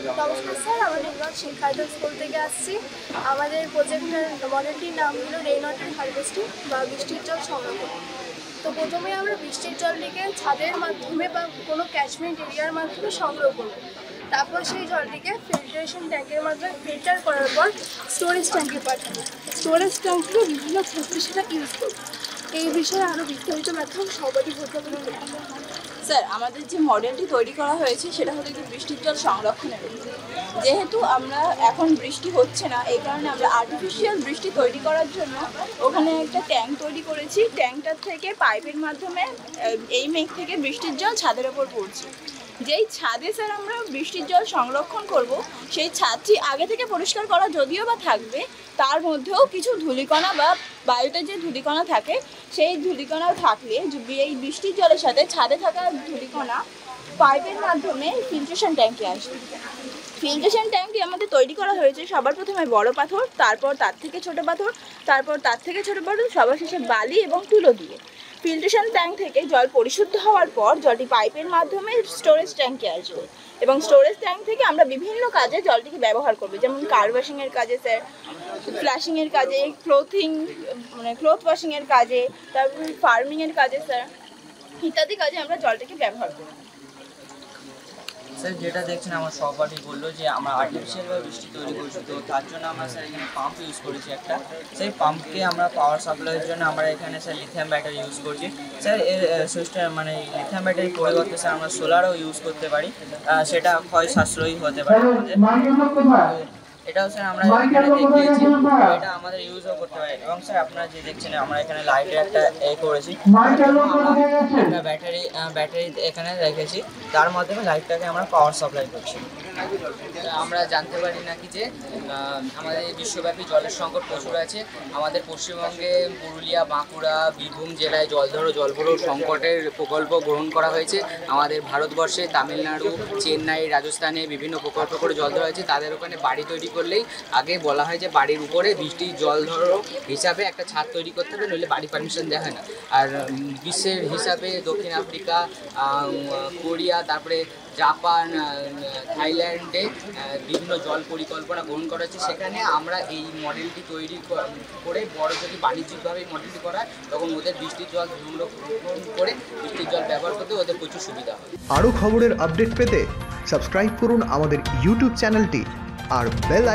নমস্কার স্যার, আমরা নির্মল শিক্ষার্থী স্কুল থেকে আসছি। আমাদের প্রজেক্টের মডেলটির নাম হলো রেইন ওয়াটার হারভেস্টিং বা বৃষ্টির জল সংরক্ষণ। তো প্রথমে আমরা বৃষ্টির জলটিকে ছাদের মাধ্যমে বা কোনো ক্যাচমেন্ট এরিয়ার মাধ্যমে সংগ্রহ করব। তারপর সেই জলটিকে ফিল্টারেশন ট্যাঙ্কের মাধ্যমে ফিল্টার করার পর স্টোরেজ ট্যাঙ্কে পাঠাবো। স্টোরেজ ট্যাঙ্কে বিভিন্ন ক্ষেত্রে সেটা ইউজ করবো। এই বিষয়ে আরও বিস্তারিত ব্যাখ্যা সবারই হতে পারে। স্যার, আমাদের যে মডেলটি তৈরি করা হয়েছে সেটা হলো কি বৃষ্টির জল সংরক্ষণের উপর। যেহেতু আমরা এখন বৃষ্টি হচ্ছে না, এই কারণে আমরা আর্টিফিশিয়াল বৃষ্টি তৈরি করার জন্য ওখানে একটা ট্যাঙ্ক তৈরি করেছি। ট্যাঙ্কটার থেকে পাইপের মাধ্যমে এই মেঘ থেকে বৃষ্টির জল ছাদের ওপর পড়ছে। যেই ছাদে স্যার আমরা বৃষ্টির জল সংরক্ষণ করব, সেই ছাদটি আগে থেকে পরিষ্কার করা যদিও বা থাকবে, তার মধ্যেও কিছু ধূলিকণা বা বায়ুতে যে ধূলিকণা থাকে সেই ধূলিকণা থাকলে এই বৃষ্টির জলের সাথে ছাদে থাকা ধূলিকণা পাইপের মাধ্যমে ফিল্ট্রেশন ট্যাঙ্কে আসবে। ফিল্ট্রেশন ট্যাঙ্কটি আমাদের তৈরি করা হয়েছে সবার প্রথমে বড় পাথর, তারপর তার থেকে ছোট পাথর, তারপর তার থেকে ছোট পাথর, সবার শেষে বালি এবং তুলো দিয়ে। ফিল্ট্রেশন ট্যাঙ্ক থেকে জল পরিশুদ্ধ হওয়ার পর জলটি পাইপের মাধ্যমে স্টোরেজ ট্যাঙ্কে আসবে এবং স্টোরেজ ট্যাঙ্ক থেকে আমরা বিভিন্ন কাজে জলটিকে ব্যবহার করবো, যেমন কার ওয়াশিংয়ের কাজে স্যার, ফ্লাশিংয়ের কাজে, ক্লথ ওয়াশিংয়ের কাজে, তারপর ফার্মিংয়ের কাজে স্যার, ইত্যাদি কাজে আমরা জলটাকে ব্যবহার করব। স্যার, যেটা দেখছেন আমার সহপাঠী বললো যে আমরা আর্টিফিশিয়ালভাবে বৃষ্টি তৈরি করছি, তো তার জন্য আমরা স্যার এখানে পাম্প ইউজ করেছি একটা। সেই পাম্পকে আমরা পাওয়ার সাপ্লাইয়ের জন্য আমরা এখানে স্যার লিথিয়াম ব্যাটারি ইউজ করছি। স্যার এর সিস্টেম লিথিয়াম ব্যাটারির পরিবর্তে স্যার আমরা সোলারও ইউজ করতে পারি, সেটা ক্ষয় সাশ্রয়ী হতে পারে আমাদের। এটাও স্যার আমরা এখানে দেখিয়েছি, এটা আমাদের ইউজও করতে পারি। এবং স্যার আপনারা যে দেখছেন আমরা এখানে লাইটের একটা করেছি, একটা ব্যাটারি এখানে রেখেছি, তার মাধ্যমে লাইটটাকে আমরা পাওয়ার সাপ্লাই করছি। আমরা জানতে পারি নাকি যে আমাদের বিশ্বব্যাপী জলের সংকট প্রচুর আছে। আমাদের পশ্চিমবঙ্গে পুরুলিয়া, বাঁকুড়া, বীরভূম জেলায় জলভরো সংকটের প্রকল্প গ্রহণ করা হয়েছে। আমাদের ভারতবর্ষে তামিলনাড়ু, চেন্নাই, রাজস্থানে বিভিন্ন প্রকল্প করে জল ধরা হয়েছে। তাদের ওখানে বাড়ি তৈরি করলেই আগে বলা হয় যে বাড়ির উপরে বৃষ্টির জল ধরো হিসাবে একটা ছাদ তৈরি করতে হবে, নইলে বাড়ি পারমিশন দেওয়া হয় না। আর বিশ্বের হিসাবে দক্ষিণ আফ্রিকা, কোরিয়া, তারপরে জাপান, থাইল্যান্ডে বিভিন্ন জল পরিকল্পনা গ্রহণ করা হচ্ছে। সেখানে আমরা এই মডেলটি তৈরি করে বড় যদি বাণিজ্যিকভাবে এই মডেলটি করা হয়, তখন ওদের বৃষ্টির জল সংরক্ষণ করে বৃষ্টির জল ব্যবহার করতে ওদের প্রচুর সুবিধা হয়। আরও খবরের আপডেট পেতে সাবস্ক্রাইব করুন আমাদের ইউটিউব চ্যানেলটি আর বেল